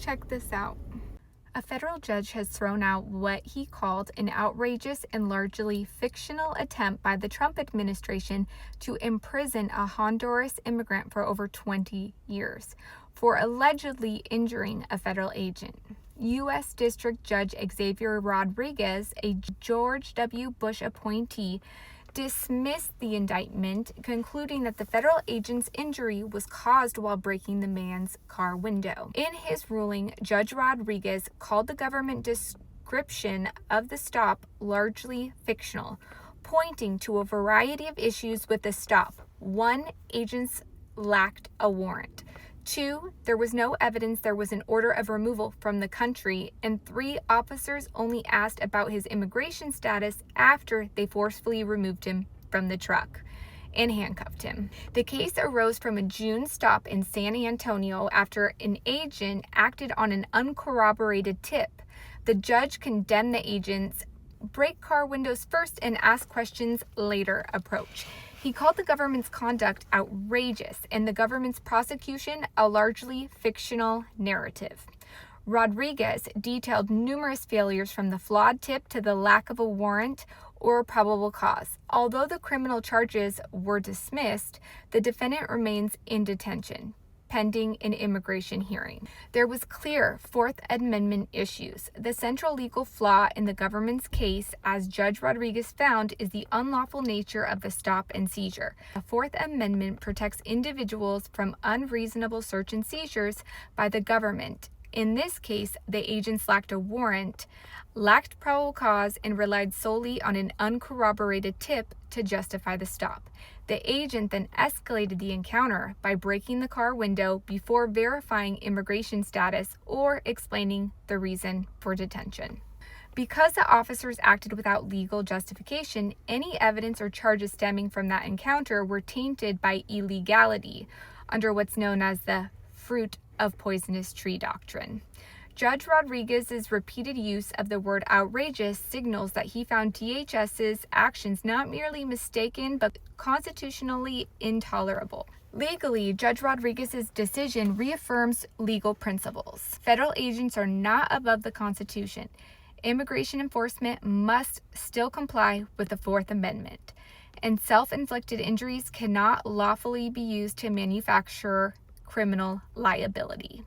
Check this out. A federal judge has thrown out what he called an outrageous and largely fictional attempt by the Trump administration to imprison a Honduras immigrant for over 20 years for allegedly injuring a federal agent. U.S. District Judge Xavier Rodriguez, a George W. Bush appointee, dismissed the indictment, concluding that the federal agent's injury was caused while breaking the man's car window. In his ruling, Judge Rodriguez called the government description of the stop largely fictional, pointing to a variety of issues with the stop. 1, agents lacked a warrant. 2, there was no evidence there was an order of removal from the country. And 3, officers only asked about his immigration status after they forcefully removed him from the truck and handcuffed him. The case arose from a June stop in San Antonio after an agent acted on an uncorroborated tip. The judge condemned the agent's break car windows first and ask questions later approach. He called the government's conduct outrageous and the government's prosecution a largely fictional narrative. Rodriguez detailed numerous failures from the flawed tip to the lack of a warrant or probable cause. Although the criminal charges were dismissed, the defendant remains in detention, pending an immigration hearing. There was clear Fourth Amendment issues. The central legal flaw in the government's case, as Judge Rodriguez found, is the unlawful nature of the stop and seizure. The Fourth Amendment protects individuals from unreasonable search and seizures by the government. In this case, the agents lacked a warrant, lacked probable cause, and relied solely on an uncorroborated tip to justify the stop. The agent then escalated the encounter by breaking the car window before verifying immigration status or explaining the reason for detention. Because the officers acted without legal justification, any evidence or charges stemming from that encounter were tainted by illegality under what's known as the fruit of poisonous tree doctrine. Judge Rodriguez's repeated use of the word outrageous signals that he found DHS's actions not merely mistaken, but constitutionally intolerable. Legally, Judge Rodriguez's decision reaffirms legal principles. Federal agents are not above the Constitution. Immigration enforcement must still comply with the Fourth Amendment, and self-inflicted injuries cannot lawfully be used to manufacture criminal liability.